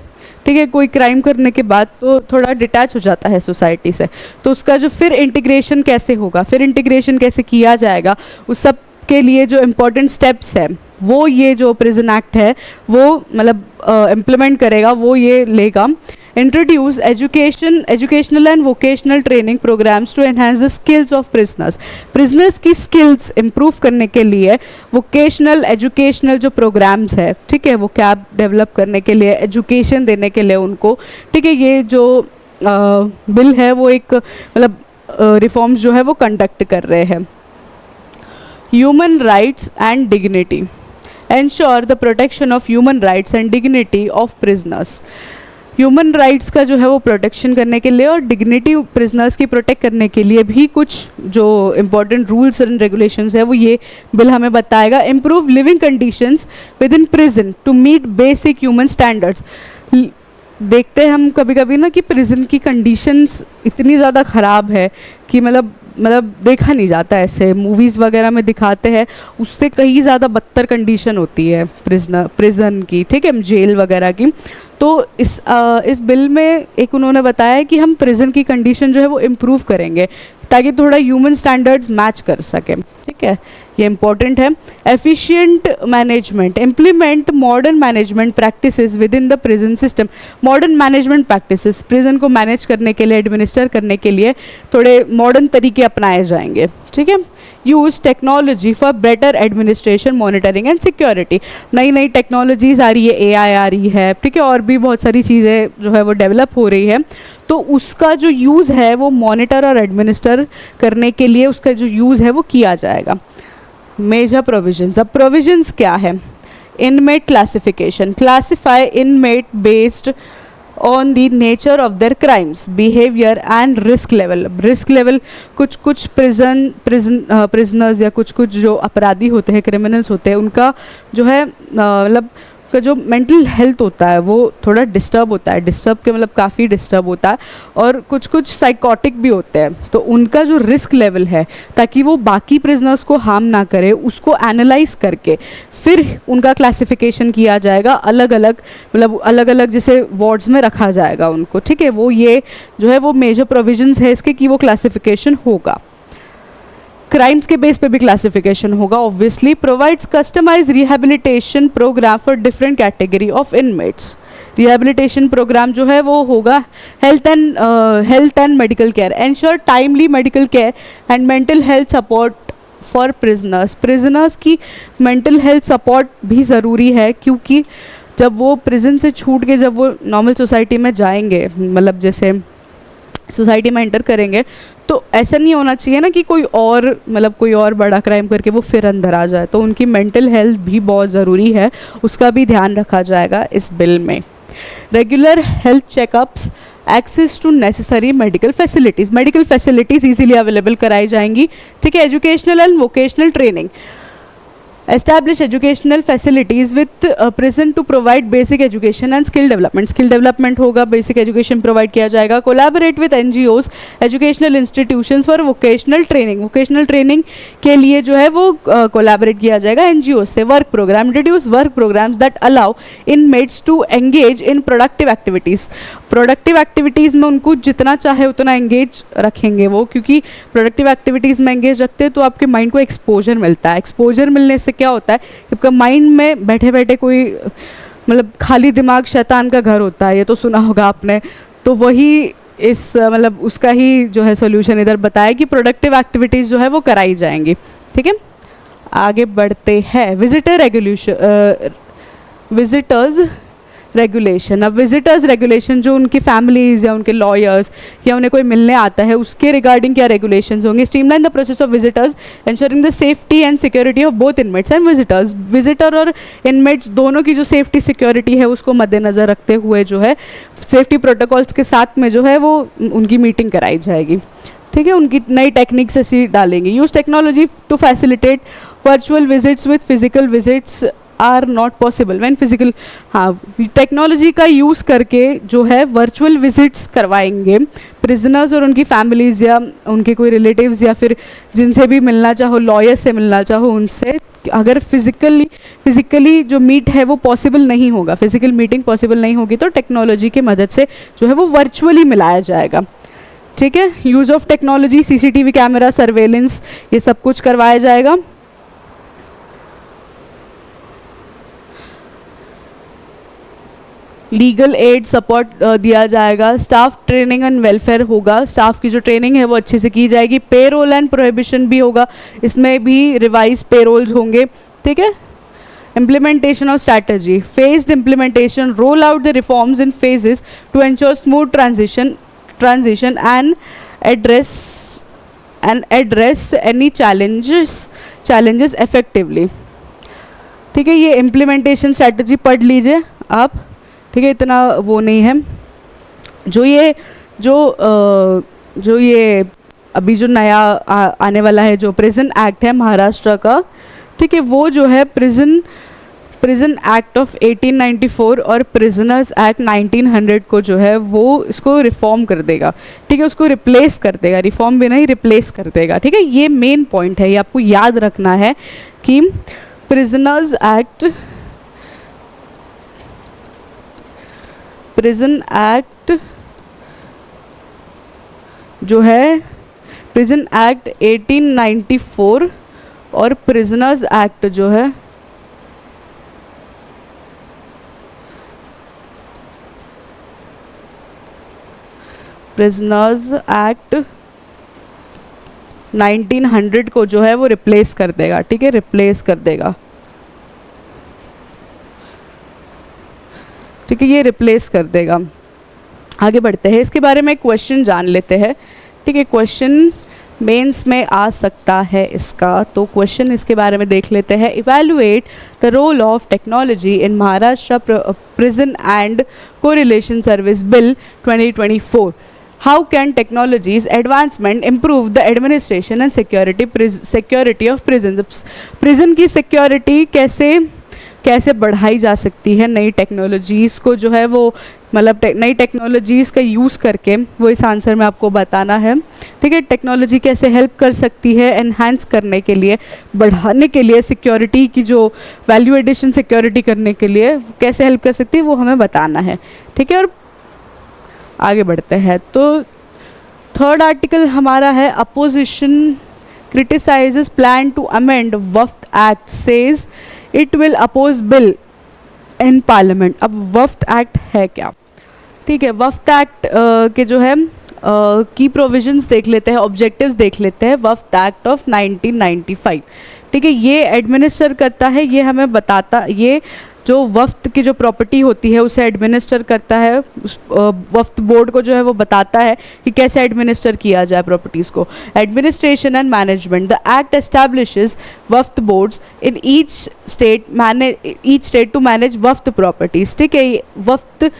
ठीक है, कोई क्राइम करने के बाद तो थोड़ा डिटैच हो जाता है सोसाइटी से, तो उसका जो फिर इंटीग्रेशन कैसे होगा, फिर इंटीग्रेशन कैसे किया जाएगा, उस सब के लिए जो इम्पोर्टेंट स्टेप्स है वो ये जो प्रिजन एक्ट है वो मतलब इम्प्लीमेंट करेगा, वो ये लेगा। Introduce educational and vocational training programmes to enhance the skills of prisoners की स्किल्स इम्प्रूव करने के लिए वोकेशनल एजुकेशनल जो प्रोग्राम्स है, ठीक है, वो कैब डेवलप करने के लिए, एजुकेशन देने के लिए उनको। ठीक है, ये जो बिल है वो एक मतलब रिफॉर्म्स जो है वो कंडक्ट कर रहे हैं। Human rights and dignity, ensure the protection of human rights and dignity of prisoners. Human rights का जो है वो प्रोटेक्शन करने के लिए और डिग्निटी प्रिजनर्स की प्रोटेक्ट करने के लिए भी कुछ जो इम्पोर्टेंट रूल्स एंड रेगुलेशंस है वो ये बिल हमें बताएगा। Improve living conditions within prison to meet basic human standards. देखते हैं हम कभी कभी ना कि प्रिजन की कंडीशंस इतनी ज़्यादा ख़राब है कि मतलब देखा नहीं जाता, ऐसे मूवीज़ वगैरह में दिखाते हैं, उससे कहीं ज़्यादा बदतर कंडीशन होती है प्रिजन की, ठीक है, जेल वगैरह की। तो इस बिल में एक उन्होंने बताया है कि हम प्रिजन की कंडीशन जो है वो इम्प्रूव करेंगे ताकि थोड़ा ह्यूमन स्टैंडर्ड्स मैच कर सके। ठीक है, ये इंपॉर्टेंट है। Efficient management, implement modern management practices with in the prison system. Modern management practices, prison को मैनेज करने के लिए, एडमिनिस्टर करने के लिए थोड़े मॉडर्न तरीके अपनाए जाएंगे। ठीक है, use technology for better administration, monitoring and security. नई नई टेक्नोलॉजीज आ रही है, एआई आ रही है, ठीक है, और भी बहुत सारी चीज़ें जो है वो डेवलप हो रही है, तो उसका जो यूज़ है वो मॉनिटर और एडमिनिस्टर करने के लिए उसका जो यूज़ है वो किया जाएगा। मेजर प्रोविजंस, अब प्रोविजंस क्या है। Inmate classification, classify inmate based on the nature of their crimes, behaviour and risk level. Risk level कुछ प्रिजनर्स या कुछ जो अपराधी होते हैं, क्रिमिनल्स होते हैं, उनका जो है मतलब का जो मेंटल हेल्थ होता है वो थोड़ा डिस्टर्ब होता है, डिस्टर्ब के मतलब काफ़ी डिस्टर्ब होता है, और कुछ साइकोटिक भी होते हैं। तो उनका जो रिस्क लेवल है, ताकि वो बाकी प्रिजनर्स को हार्म ना करे, उसको एनालाइज करके फिर उनका क्लासिफिकेशन किया जाएगा, अलग अलग मतलब अलग अलग जैसे वार्ड्स में रखा जाएगा उनको, ठीक है। वो ये जो है वो मेजर प्रोविजंस है इसके कि वो क्लासिफिकेशन होगा। क्राइम्स के बेस पे भी क्लासिफिकेशन होगा obviously. Provides customise rehabilitation programme for different category of inmates. Rehabilitation programme जो है वो होगा health and medical care, ensure timely medical care and mental health support for prisoners. Prisoners की मेंटल हेल्थ सपोर्ट भी ज़रूरी है, क्योंकि जब वो प्रिजन से छूट के जब वो नॉर्मल सोसाइटी में जाएंगे, मतलब जैसे सोसाइटी में एंटर करेंगे, तो ऐसा नहीं होना चाहिए ना कि कोई और बड़ा क्राइम करके वो फिर अंदर आ जाए। तो उनकी मेंटल हेल्थ भी बहुत ज़रूरी है, उसका भी ध्यान रखा जाएगा इस बिल में। Regular health checkups, access to necessary medical facilities easily available कराई जाएंगी, ठीक है। Educational and vocational training, establish educational facilities with present to provide basic education and skill development होगा, बेसिक एजुकेशन प्रोवाइड किया जाएगा। Collaborate with NGOs, educational institutions for vocational training के लिए जो है वो कोलैबोरेट किया जाएगा NGOs से। Work program, introduce work programs that allow inmates to engage in productive activities में उनको जितना चाहे उतना एंगेज रखेंगे वो, क्योंकि प्रोडक्टिव एक्टिविटीज़ में एंगेज रखते हैं तो आपके माइंड को एक्सपोजर मिलता है। एक्सपोजर मिलने से क्या होता है, आपका माइंड में बैठे बैठे कोई मतलब खाली दिमाग शैतान का घर होता है, ये तो सुना होगा आपने। तो वही इस मतलब उसका ही जो है सॉल्यूशन इधर बताया कि प्रोडक्टिव एक्टिविटीज़ जो है वो कराई जाएंगी, ठीक है। आगे बढ़ते हैं। Visitors regulation. अब विजिटर्स रेगुलेशन जो उनकी फैमिलीज या उनके लॉयर्स या उन्हें कोई मिलने आता है उसके रिगार्डिंग क्या रेगुलेशंस होंगे। Streamline the process of visitors, ensuring the safety and security of both inmates and visitors. Visitor और इनमेट्स दोनों की जो सेफ्टी सिक्योरिटी है उसको मद्देनज़र रखते हुए जो है सेफ्टी प्रोटोकॉल्स के साथ में जो है वो उनकी मीटिंग कराई जाएगी, ठीक है। उनकी नई टेक्निक्स ऐसी डालेंगे। Use technology to facilitate virtual visits with physical visits are not possible when physical. हाँ, टेक्नोलॉजी का यूज़ करके जो है वर्चुअल विजिट्स करवाएंगे प्रिजनर्स और उनकी फैमिलीज़ या उनके कोई रिलेटिव्स या फिर जिनसे भी मिलना चाहो, लॉयर से मिलना चाहो उनसे। अगर फिजिकली जो मीट है वो पॉसिबल नहीं होगा, फिजिकल मीटिंग पॉसिबल नहीं होगी, तो टेक्नोलॉजी की मदद से जो है वो वर्चुअली मिलाया जाएगा, ठीक है। Use of technology, CCTV camera, surveillance, ये सब कुछ करवाया जाएगा। लीगल एड सपोर्ट दिया जाएगा। स्टाफ ट्रेनिंग एंड वेलफेयर होगा, स्टाफ की जो ट्रेनिंग है वो अच्छे से की जाएगी। पेरोल एंड प्रोहिबिशन भी होगा, इसमें भी रिवाइज पेरोल्स होंगे, ठीक है। Implementation of strategy, phased implementation, roll out the reforms in phases to ensure smooth transition and address any challenges effectively, ठीक है। ये इम्प्लीमेंटेशन स्ट्रैटेजी पढ़ लीजिए आप, ठीक है, इतना वो नहीं है। जो ये अभी जो नया आने वाला है जो प्रिजन एक्ट है महाराष्ट्र का, ठीक है, वो जो है प्रिजन एक्ट ऑफ 1894 और प्रिजनर्स एक्ट 1900 को जो है वो इसको रिफॉर्म कर देगा, ठीक है, उसको रिप्लेस कर देगा, रिफॉर्म भी नहीं रिप्लेस कर देगा, ठीक है। ये मेन पॉइंट है, ये आपको याद रखना है कि प्रिजन एक्ट जो है प्रिजन एक्ट 1894 और प्रिजनर्स एक्ट जो है प्रिजनर्स एक्ट 1900 को जो है वो रिप्लेस कर देगा, ठीक है, रिप्लेस कर देगा, ठीक है, ये रिप्लेस कर देगा। आगे बढ़ते हैं, इसके बारे में क्वेश्चन जान लेते हैं, ठीक है। क्वेश्चन मेंस में आ सकता है इसका, तो क्वेश्चन इसके बारे में देख लेते हैं। Evaluate the role of technology in Maharashtra prison and correlation service bill 2024। How can technologies advancement improve the administration and security of prison. Prison की सिक्योरिटी कैसे बढ़ाई जा सकती है नई टेक्नोलॉजीज़ को जो है वो, मतलब नई टेक्नोलॉजीज़ का यूज़ करके, वो इस आंसर में आपको बताना है। ठीक है, टेक्नोलॉजी कैसे हेल्प कर सकती है एनहांस करने के लिए, बढ़ाने के लिए, सिक्योरिटी की जो वैल्यू एडिशन सिक्योरिटी करने के लिए कैसे हेल्प कर सकती है वो हमें बताना है। ठीक है, और आगे बढ़ते हैं। तो थर्ड आर्टिकल हमारा है opposition criticises plan to amend वफ्त act, says it will oppose bill in parliament. अब वफ्त एक्ट है क्या? ठीक है, वफ्त एक्ट के जो है की प्रोविजंस देख लेते हैं, ऑब्जेक्टिव्स देख लेते हैं। वफ्त एक्ट ऑफ 1995, ठीक है, ये एडमिनिस्टर करता है, ये हमें बताता, ये जो वफ्त की जो प्रॉपर्टी होती है उसे एडमिनिस्टर करता है, उस वफ्त बोर्ड को जो है वो बताता है कि कैसे एडमिनिस्टर किया जाए प्रॉपर्टीज़ को। Administration and management, the act establishes वफ्त boards in each state to manage वफ्त properties. ठीक है, वफ्त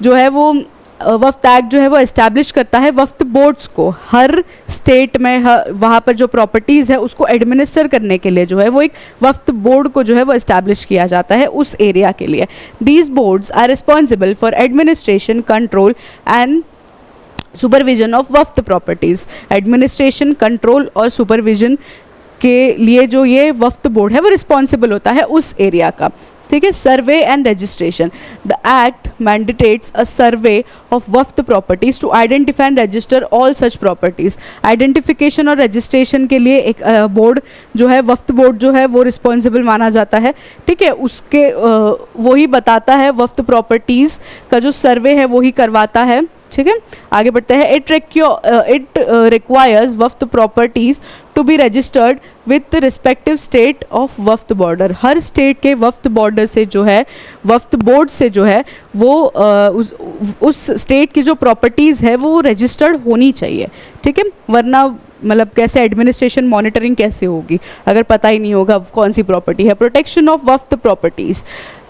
जो है वो वफ्त एक्ट जो है वो इस्टेब्लिश करता है वफ्त बोर्ड्स को, हर स्टेट में वहाँ पर जो प्रॉपर्टीज़ है उसको एडमिनिस्टर करने के लिए जो है वो एक वफ्त बोर्ड को जो है वो इस्टेब्लिश किया जाता है उस एरिया के लिए। These boards are responsible for administration, control and supervision of वफ्त प्रॉपर्टीज़। एडमिनिस्ट्रेशन, कंट्रोल और सुपरविजन के लिए जो ये वफ्त बोर्ड है वो रिस्पॉन्सिबल होता है उस एरिया का। ठीक है, survey and registration, the act mandates a survey of वफ्त properties to identify and register all such properties. Identification और रजिस्ट्रेशन के लिए एक बोर्ड जो है, वफ्त बोर्ड जो है वो रिस्पॉन्सिबल माना जाता है। ठीक है, उसके वही बताता है, वफ्त प्रॉपर्टीज का जो सर्वे है वही करवाता है। ठीक है, आगे बढ़ते हैं। It requires वफ्त properties to be registered with respective state of वफ्त border. Her state के वफ्त बॉर्डर से जो है, वफ्त बोर्ड से जो है वो उस स्टेट की जो प्रॉपर्टीज़ है वो रजिस्टर्ड होनी चाहिए। ठीक है, वरना मतलब कैसे एडमिनिस्ट्रेशन मॉनिटरिंग कैसे होगी अगर पता ही नहीं होगा कौन सी प्रॉपर्टी है। प्रोटेक्शन ऑफ वफ्त properties,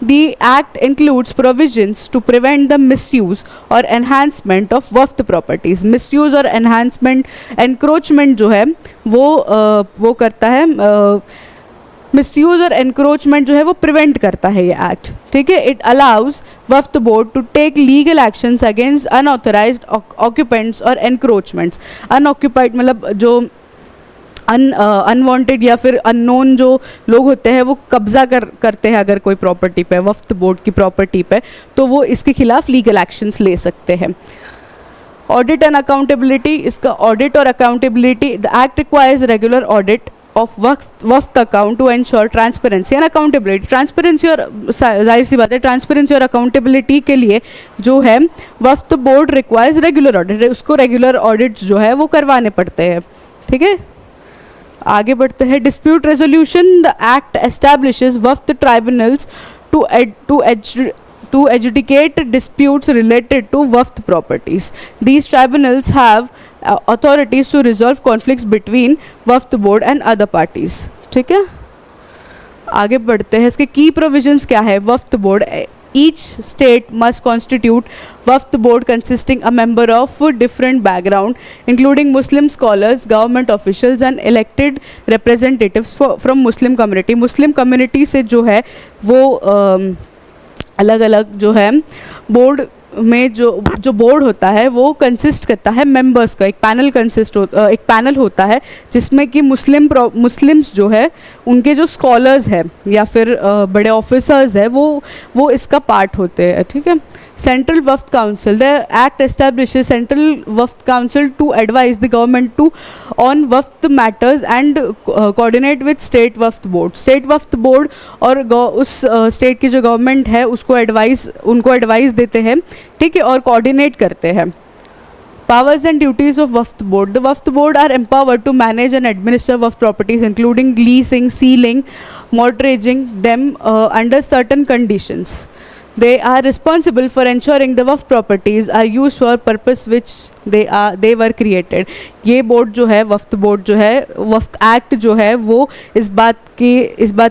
the act includes provisions to prevent the misuse और एनहांसमेंट ऑफ वफ्त प्रॉपर्टीज। मिसयूज और एनहांसमेंट, एनक्रोचमेंट जो है वो करता है, मिसयूज और एनक्रोचमेंट जो है वो प्रिवेंट करता है ये एक्ट। ठीक है, इट अलाउज वफ्त board to take legal actions against unauthorised occupants और एनक्रोचमेंट्स। अनऑक्यूपाइड मतलब जो अनवांटेड या फिर अननोन जो लोग होते हैं वो कब्जा करते हैं अगर कोई प्रॉपर्टी पे, वफ्त बोर्ड की प्रॉपर्टी पे, तो वो इसके खिलाफ लीगल एक्शंस ले सकते हैं। ऑडिट एंड अकाउंटेबिलिटी, इसका ऑडिट और accountability, the act requires regular audit of वफ्त account to ensure transparency and accountability. Transparency और जाहिर सी बात है, ट्रांसपेरेंसी और अकाउंटेबिलिटी के लिए जो है वफ्त बोर्ड रिक्वायर्स रेगुलर ऑडिट, उसको रेगुलर ऑडिट जो है वो करवाने पड़ते हैं। ठीक है, आगे बढ़ते हैं। Dispute resolution, the act establishes वफ्त tribunals to adjudicate disputes related to वफ्त properties. These tribunals have authorities to resolve conflicts between वफ्त board and other parties. ठीक है, आगे बढ़ते हैं। इसके की प्रोविजंस क्या है? वफ्त board, each state must constitute वफ्त board consisting a member of different background including Muslim scholars, government officials and elected representatives from Muslim community. Muslim community से जो है वो अलग अलग जो है बोर्ड में जो बोर्ड होता है वो कंसिस्ट करता है मेंबर्स का। एक पैनल होता है जिसमें कि मुस्लिम्स जो है उनके जो स्कॉलर्स है या फिर बड़े ऑफिसर्स है वो इसका पार्ट होते हैं। ठीक है, central वफ्त council, the act establishes central वफ्त council to advise the government to on वफ्त matters and coordinate with state वफ्त board. State वफ्त board और उस स्टेट की जो गवर्नमेंट है उनको एडवाइस देते हैं। ठीक है, और कोऑर्डिनेट करते हैं। Powers and duties of वफ्त board. The वफ्त board are empowered to manage and administer वफ्त properties including leasing, sealing, mortgaging them under certain conditions. They are responsible for ensuring the वफ्त properties are used for purpose which they were created. ये board जो है, वक्फ board जो है, वक्फ act जो है वो इस बात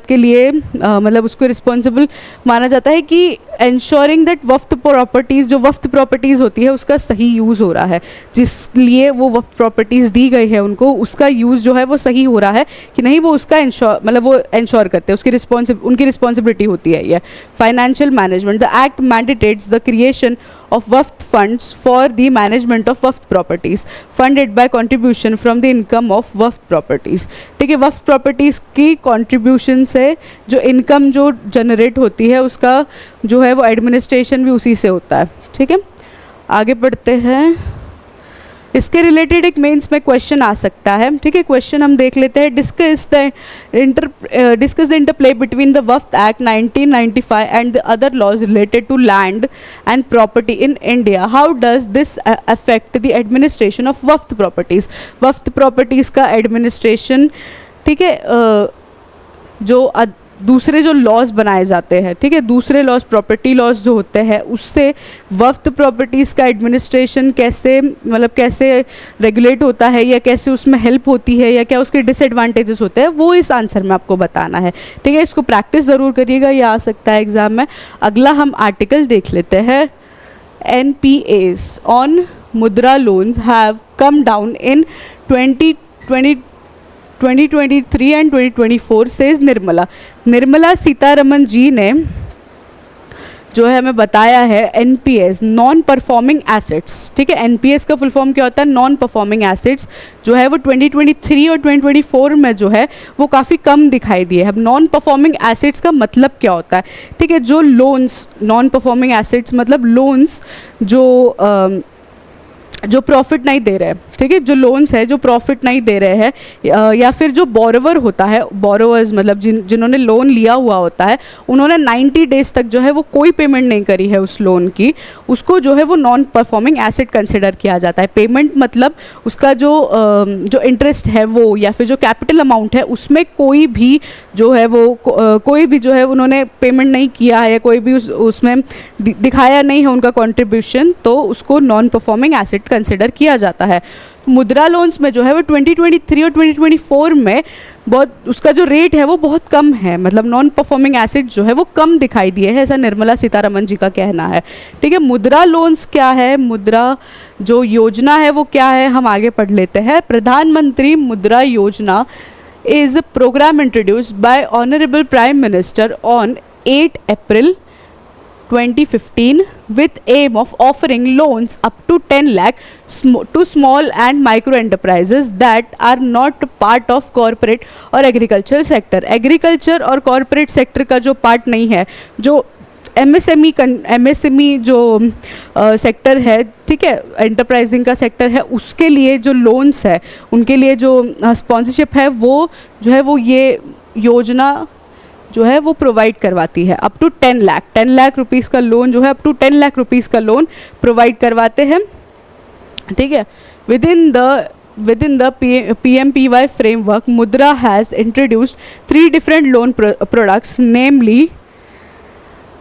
के लिए मतलब उसको रिस्पॉन्सिबल माना जाता है कि इंश्योरिंग दैट वक्फ प्रॉपर्टीज़, जो वक्फ प्रॉपर्टीज़ होती है उसका सही यूज़ हो रहा है, जिस लिए वो वक्फ प्रॉपर्टीज़ दी गई है उनको, उसका यूज़ जो है वो सही हो रहा है कि नहीं, वो उसका मतलब वो इंश्योर करते हैं, उसकी उनकी रिस्पॉन्सिबिलिटी होती है ये। Financial management, the act mandates the creation of Waqf funds for the management of Waqf properties funded by contribution from the income of Waqf properties। ठीक है, वक्फ प्रॉपर्टीज़ की कंट्रीब्यूशन से जो इनकम जो जनरेट होती है उसका जो है वो एडमिनिस्ट्रेशन भी उसी से होता है। ठीक है, आगे बढ़ते हैं। इसके रिलेटेड एक मेंस में क्वेश्चन आ सकता है। ठीक है, क्वेश्चन हम देख लेते हैं। Discuss the interplay between the Waqf act 1995 and the other laws related to land and property in India. How does this affect the administration of Waqf properties. Waqf properties का एडमिनिस्ट्रेशन, ठीक है, जो दूसरे जो लॉज बनाए जाते हैं, ठीक है, दूसरे लॉज, प्रॉपर्टी लॉज जो होते हैं, उससे वक्फ प्रॉपर्टीज़ का एडमिनिस्ट्रेशन कैसे, मतलब कैसे रेगुलेट होता है या कैसे उसमें हेल्प होती है या क्या उसके डिसएडवांटेजेस होते हैं, वो इस आंसर में आपको बताना है। ठीक है, इसको प्रैक्टिस ज़रूर करिएगा, ये आ सकता है एग्जाम में। अगला हम आर्टिकल देख लेते हैं। NPAs on Mudra loans have come down in 2023 and 2024 says Nirmala Sitharaman ji ने जो है हमें बताया है NPAs, नॉन परफॉर्मिंग एसेट्स। ठीक है, NPAs का फुल फॉर्म क्या होता है, नॉन परफॉर्मिंग एसेट्स, जो है वो 2023 और 2024 में जो है वो काफ़ी कम दिखाई दिए। अब नॉन परफॉर्मिंग एसेट्स का मतलब क्या होता है। ठीक है, जो लोन्स, नॉन परफॉर्मिंग एसेट्स मतलब लोन्स जो प्रॉफिट नहीं दे रहे हैं। ठीक है, जो लोन्स है जो प्रॉफिट नहीं दे रहे हैं, या फिर जो बोरोवर होता है, बोरोवर्स मतलब जिन्होंने लोन लिया हुआ होता है, उन्होंने 90 डेज तक जो है वो कोई पेमेंट नहीं करी है उस लोन की, उसको जो है वो नॉन परफॉर्मिंग एसेट कंसिडर किया जाता है। पेमेंट मतलब उसका जो इंटरेस्ट है वो, या फिर जो कैपिटल अमाउंट है उसमें कोई भी जो है वो कोई भी जो है उन्होंने पेमेंट नहीं किया है, कोई भी उसमें दिखाया नहीं है उनका कॉन्ट्रीब्यूशन, तो उसको नॉन परफॉर्मिंग एसेट कंसिडर किया जाता है। मुद्रा लोन्स में जो है वो 2023 और 2024 में बहुत उसका जो रेट है वो बहुत कम है, मतलब नॉन परफॉर्मिंग एसेट जो है वो कम दिखाई दिए है, ऐसा निर्मला सीतारमन जी का कहना है। ठीक है, मुद्रा लोन्स क्या है, मुद्रा जो योजना है वो क्या है, हम आगे पढ़ लेते हैं। प्रधानमंत्री मुद्रा योजना is a program introduced by Honorable Prime Minister on 8 April 2015 with aim of offering loans up to 10 lakh to small and micro enterprises that are not part of corporate और agricultural sector। agriculture और corporate sector का जो part नहीं है, जो MSME जो sector है, ठीक है, एंटरप्राइजिंग का सेक्टर है, उसके लिए जो लोन्स है, उनके लिए जो स्पॉन्सरशिप है, वो जो है वो ये योजना जो है वो प्रोवाइड करवाती है। अप टू 10 लाख रुपीज़ का लोन जो है, अप टू 10 लाख रुपीज़ का लोन प्रोवाइड करवाते हैं। ठीक है, within the PMPY framework, Mudra has introduced 3 different loan products, namely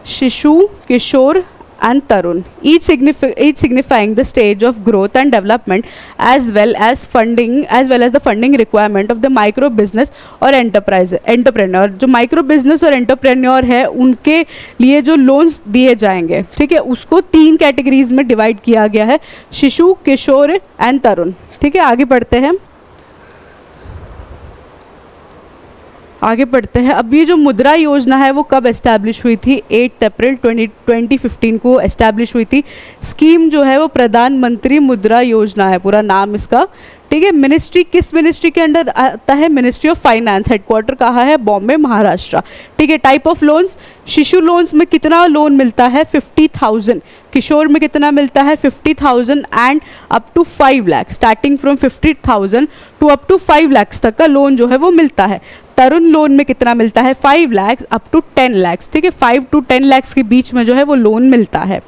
Shishu, Kishore and Tarun, each signifying the stage of growth and development as well as the funding requirement of the micro business और entrepreneur। जो micro business और entrepreneur है उनके लिए जो loans दिए जाएंगे, ठीक है, उसको 3 कैटेगरीज में डिवाइड किया गया है, शिशु, किशोर एंड तरुण। ठीक है, आगे बढ़ते हैं। अब ये जो मुद्रा योजना है वो कब एस्टैब्लिश हुई थी, 8 अप्रैल 2015 को एस्टैब्लिश हुई थी। स्कीम जो है वो प्रधानमंत्री मुद्रा योजना है पूरा नाम इसका। ठीक है, मिनिस्ट्री किस मिनिस्ट्री के अंडर आता है, मिनिस्ट्री ऑफ फाइनेंस। हेडक्वार्टर कहाँ है, बॉम्बे, महाराष्ट्र। ठीक है, टाइप ऑफ लोन्स, शिशु लोन्स में कितना लोन मिलता है, 50,000। किशोर में कितना मिलता है, 50,000 and up to 5 lakh, starting from 50,000 to up to 5 lakh तक का लोन जो है वो मिलता है। तरुण लोन में कितना मिलता है, 5 लाख अप टू 10 लाख। ठीक है, 5 to 10 लाख के बीच में जो है वो लोन मिलता है।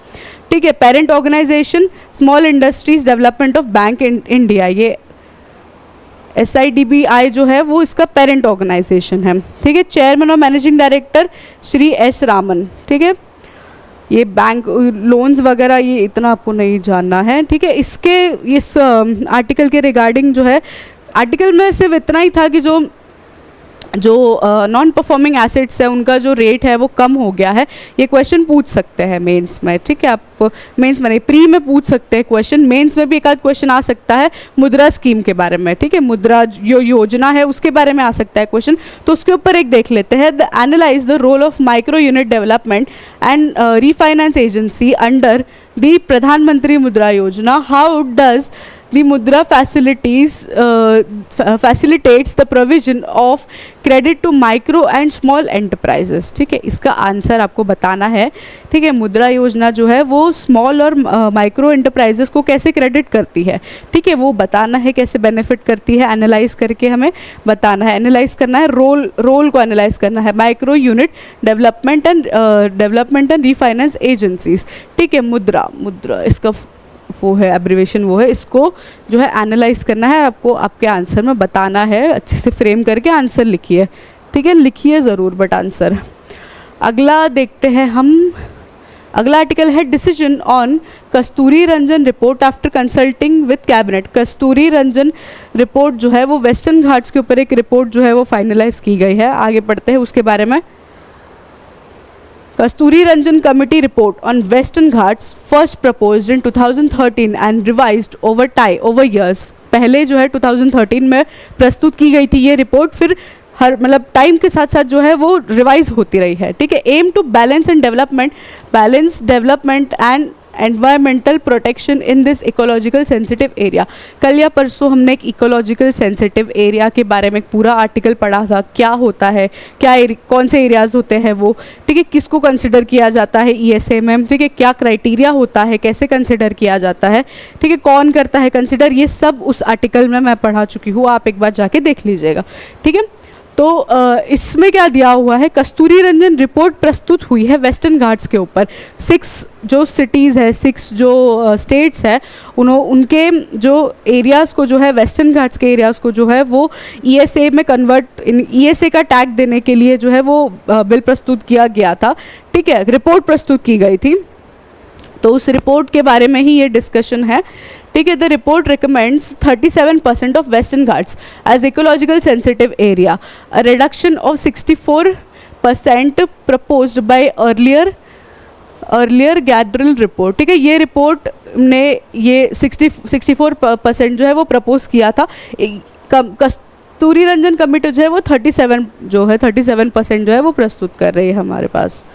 ठीक है, parent organisation small industries development of bank in India, ये SIDBI जो है वो इसका पेरेंट ऑर्गेनाइजेशन है। ठीक है, चेयरमैन और managing director Shri S Raman. ठीक है, ये बैंक लोन्स वगैरह ये इतना आपको नहीं जानना है, ठीक है। इसके इस आर्टिकल के रिगार्डिंग जो है, आर्टिकल में सिर्फ इतना ही था कि जो नॉन परफॉर्मिंग एसेट्स है उनका जो रेट है वो कम हो गया है। ये क्वेश्चन पूछ सकते हैं मेंस में, ठीक है। आप मेंस में नहीं, प्री में पूछ सकते हैं क्वेश्चन, मेंस में भी एक आध क्वेश्चन आ सकता है मुद्रा स्कीम के बारे में, ठीक है। मुद्रा जो योजना है उसके बारे में आ सकता है क्वेश्चन, तो उसके ऊपर एक देख लेते हैं। The analyse the role of micro unit development and refinance agency under the Pradhan Mantri Mudra Yojana. How does the mudra facilitates the provision of credit to micro and small enterprises, ठीक है। इसका आंसर आपको बताना है, ठीक है। मुद्रा योजना जो है वो स्मॉल और माइक्रो एंटरप्राइजेस को कैसे क्रेडिट करती है, ठीक है, वो बताना है, कैसे बेनिफिट करती है, एनालाइज करके हमें बताना है। एनालाइज करना है, रोल को एनालाइज करना है, micro unit development and refinance agencies, ठीक है। मुद्रा इसका वो है एब्रिवेशन, वो है, इसको जो है एनालाइज करना है, आपको आपके आंसर में बताना है। अच्छे से फ्रेम करके आंसर लिखिए, ठीक है, लिखिए ज़रूर बट आंसर। अगला देखते हैं हम, अगला आर्टिकल है decision on Kasturi Ranjan report after consulting with cabinet. Kasturi Ranjan report जो है वो वेस्टर्न घाट्स के ऊपर एक रिपोर्ट जो है वो फाइनलाइज की गई है। आगे पढ़ते हैं उसके बारे में। Kasturi Ranjan Committee report on Western Ghats first proposed in 2013 and revised over years। पहले जो है 2013 में प्रस्तुत की गई थी ये रिपोर्ट, फिर हर मतलब टाइम के साथ साथ जो है वो रिवाइज होती रही है, ठीक है। Aim to balance development and environmental protection in this ecological sensitive area. कल या परसों हमने एक इकोलॉजिकल सेंसिटिव एरिया के बारे में पूरा आर्टिकल पढ़ा था, क्या होता है, कौन से एरियाज होते हैं वो, ठीक है, किसको कंसिडर किया जाता है ESA में, ठीक है, क्या क्राइटेरिया होता है, कैसे कंसिडर किया जाता है, ठीक है, कौन करता है कंसिडर, ये सब उस आर्टिकल में मैं पढ़ा चुकी हूँ, आप एक बार जाके देख लीजिएगा, ठीक है। तो इसमें क्या दिया हुआ है, कस्तूरी रंजन रिपोर्ट प्रस्तुत हुई है वेस्टर्न घाट्स के ऊपर। 6 जो सिटीज़ है, 6 जो स्टेट्स है, उनके जो एरियाज़ को जो है, वेस्टर्न घाट्स के एरियाज़ को जो है वो ESA में ESA का टैग देने के लिए जो है वो बिल प्रस्तुत किया गया था, ठीक है, रिपोर्ट प्रस्तुत की गई थी। तो उस रिपोर्ट के बारे में ही ये डिस्कशन है, ठीक है। The report recommends 37% of Western Ghats as ecological sensitive area, a reduction of 64% proposed by earlier Gadgil report, ठीक है। ये रिपोर्ट ने ये 64% जो है वो प्रपोज किया था। कस्तूरी रंजन कमेटी जो है वो 37% जो है वो प्रस्तुत कर रही है हमारे पास,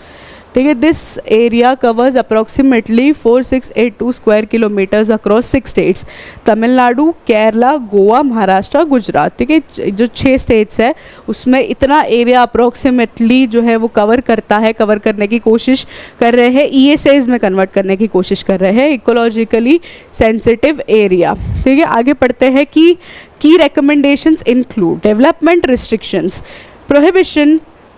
ठीक है। This area covers approximately 4682 square kilometres across 6 states, Tamil Nadu, Kerala, Goa, Maharashtra, Gujarat, ठीक है। जो 6 स्टेट्स है उसमें इतना एरिया अप्रॉक्सीमेटली जो है वो कवर करता है, कवर करने की कोशिश कर रहे हैं, ESAs में कन्वर्ट करने की कोशिश कर रहे हैं, इकोलॉजिकली सेंसिटिव एरिया, ठीक है। आगे पढ़ते हैं कि की recommendations include development restrictions,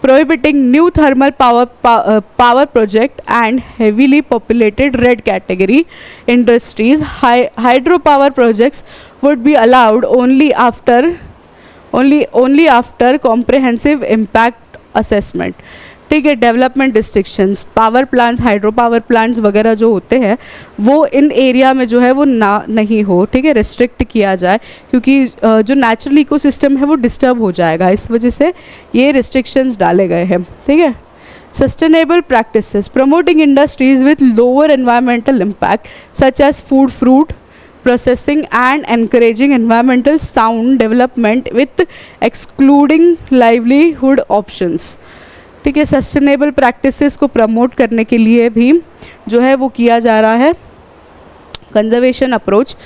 prohibiting new thermal power project and heavily populated red category industries. Hydropower projects would be allowed only after comprehensive impact assessment, ठीक है। Development restrictions, power plants, hydro power plants वगैरह जो होते हैं वो इन area में जो है वो नहीं हो, ठीक है, रिस्ट्रिक्ट किया जाए, क्योंकि जो नेचुरल इकोसिस्टम है वो डिस्टर्ब हो जाएगा, इस वजह से ये रिस्ट्रिक्शंस डाले गए हैं, ठीक है। Sustainable practices, promoting industries with lower environmental impact such as food, fruit processing and encouraging environmental sound development with excluding livelihood options, ठीक है। सस्टेनेबल प्रैक्टिसेस को प्रमोट करने के लिए भी जो है वो किया जा रहा है conservation approach,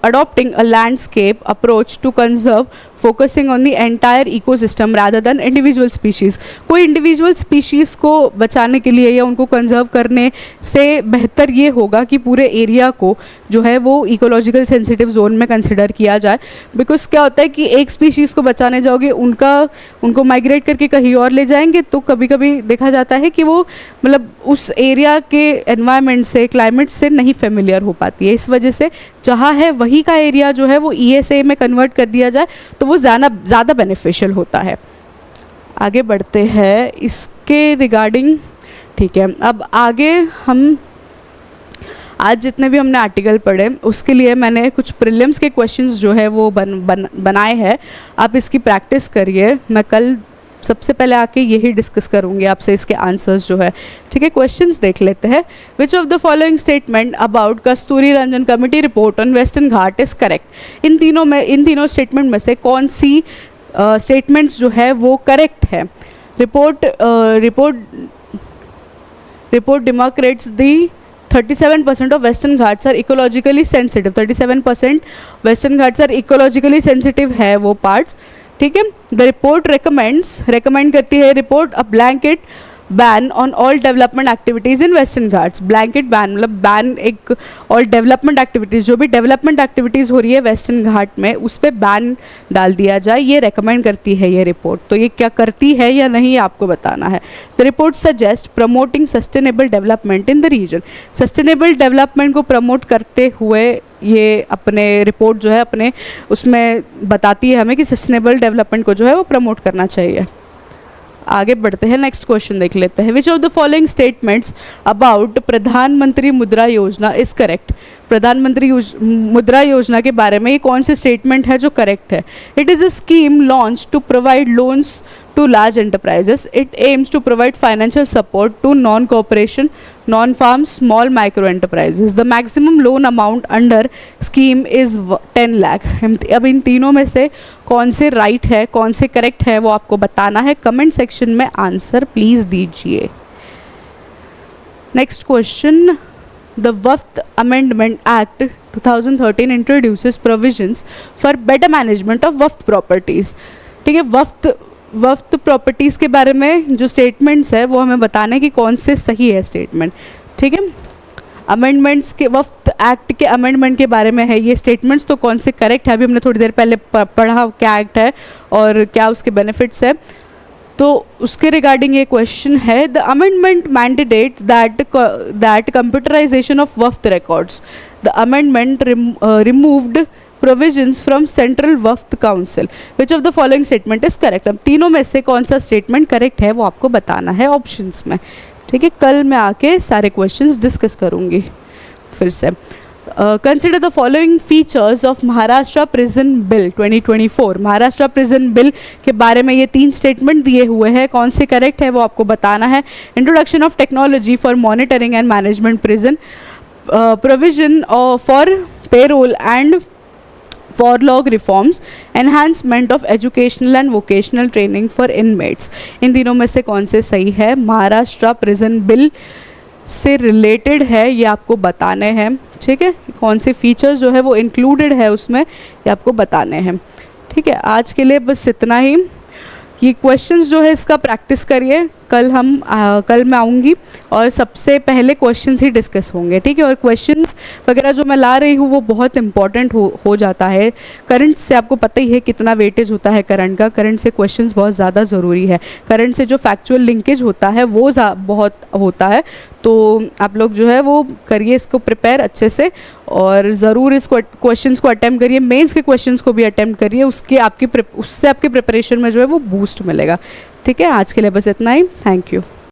adopting a landscape approach to conserve, focusing on the entire ecosystem rather than individual species। कोई इंडिविजुअल स्पीशीज़ को बचाने के लिए या उनको कंजर्व करने से बेहतर ये होगा कि पूरे एरिया को जो है वो इकोलॉजिकल सेंसिटिव जोन में कंसिडर किया जाए। बिकॉज क्या होता है कि एक स्पीशीज़ को बचाने जाओगे, उनको माइग्रेट करके कहीं और ले जाएंगे, तो कभी कभी देखा जाता है कि वो मतलब उस एरिया के एनवायरनमेंट से, क्लाइमेट से नहीं फेमिलियर हो पाती है। इस वजह से जहाँ है वही का एरिया जो है वो ESA में कन्वर्ट कर दिया जाए तो वो ज़्यादा बेनिफिशियल होता है। आगे बढ़ते हैं इसके रिगार्डिंग ठीक है, अब आगे हम आज जितने भी हमने आर्टिकल पढ़े उसके लिए मैंने कुछ प्रीलिम्स के क्वेश्चंस जो है वो बनाए हैं। आप इसकी प्रैक्टिस करिए। मैं कल सबसे पहले आके यही डिस्कस करूंगी आपसे इसके आंसर्स जो है। ठीक है, क्वेश्चंस देख लेते हैं। Which of the following statement about Kasturirangan committee report on Western Ghat is correct. इन तीनों स्टेटमेंट में से कौन सी स्टेटमेंट्स जो है वो करेक्ट है। Report Democrats the 37% of Western Ghats are ecologically sensitive। 37% Western Ghats are ecologically sensitive है वो parts। ठीक है, द रिपोर्ट recommend करती है report a blanket ban on all development activities in western Ghats. Blanket ban मतलब ban एक all development activities, जो भी डेवलपमेंट एक्टिविटीज़ हो रही है वेस्टर्न घाट में उस पर बैन डाल दिया जाए, ये रेकमेंड करती है ये रिपोर्ट। तो ये क्या करती है या नहीं आपको बताना है। The report suggest promoting sustainable development in the region. Sustainable development को प्रमोट करते हुए ये अपने रिपोर्ट जो है अपने उसमें बताती है हमें कि सस्टेनेबल डेवलपमेंट को जो है वो प्रमोट करना चाहिए। आगे बढ़ते हैं, नेक्स्ट क्वेश्चन देख लेते हैं। Which of the following statements about प्रधानमंत्री मुद्रा योजना इज करेक्ट। प्रधानमंत्री मुद्रा योजना के बारे में ये कौन सी स्टेटमेंट है जो करेक्ट है। It is a scheme launch to provide loans to large enterprises. It aims to provide financial support to non-corporation, non-farm, small micro enterprises. The maximum loan amount under scheme is 10 lakh. अब इन तीनों में से कौन से right है, कौन से correct है वो आपको बताना है। कमेंट सेक्शन में आंसर प्लीज़ दीजिए। Next question, The Waqf Amendment Act 2013 introduces provisions for better management of Waqf properties. ठीक है, वक्फ प्रॉपर्टीज़ के बारे में जो स्टेटमेंट्स है वो हमें बताने की कौन से सही है स्टेटमेंट। ठीक है, अमेंडमेंट्स के वक्फ एक्ट के अमेंडमेंट के बारे में है ये स्टेटमेंट्स, तो कौन से करेक्ट है अभी हमने थोड़ी देर पहले पढ़ा क्या एक्ट है और क्या उसके बेनिफिट्स है, तो उसके रिगार्डिंग ये क्वेश्चन है। The amendment mandate that computerisation of Waqf records. The amendment removed provisions from central Waqf council. Which of the following statement is correct. अब तीनों में से कौन सा स्टेटमेंट करेक्ट है वो आपको बताना है ऑप्शंस में। ठीक है, कल मैं आके सारे क्वेश्चंस डिस्कस करूंगी फिर से। Consider the following features of Maharashtra prison bill 2024। Maharashtra prison bill के बारे में ये 3 स्टेटमेंट दिए हुए हैं, कौन से करेक्ट है वो आपको बताना है। Introduction of technology for monitoring and management prison, provision for payroll and for log reforms, enhancement of educational and vocational training for inmates। इन तीनों में से कौन से सही है। महाराष्ट्र प्रिजन बिल से रिलेटेड है ये आपको बताने हैं। ठीक है, कौन से फीचर्स जो है वो इंक्लूडेड है उसमें ये आपको बताने हैं। ठीक है, आज के लिए बस इतना ही। ये क्वेश्चंस जो है इसका प्रैक्टिस करिए। कल मैं आऊँगी और सबसे पहले क्वेश्चंस ही डिस्कस होंगे। ठीक है, और क्वेश्चंस वगैरह जो मैं ला रही हूँ वो बहुत इंपॉर्टेंट हो जाता है। करंट से आपको पता ही है कितना वेटेज होता है करंट का। करंट से क्वेश्चंस बहुत ज़्यादा ज़रूरी है। करंट से जो फैक्चुअल लिंकेज होता है वो बहुत होता है, तो आप लोग जो है वो करिए इसको प्रिपेयर अच्छे से और ज़रूर इस क्वेश्चंस को अटैम्प्ट करिए। मेंस के क्वेश्चंस को भी अटैम्प्ट करिए, उससे आपकी प्रिपरेशन में जो है वो बूस्ट मिलेगा। ठीक है, आज के लिए बस इतना ही। Thank you.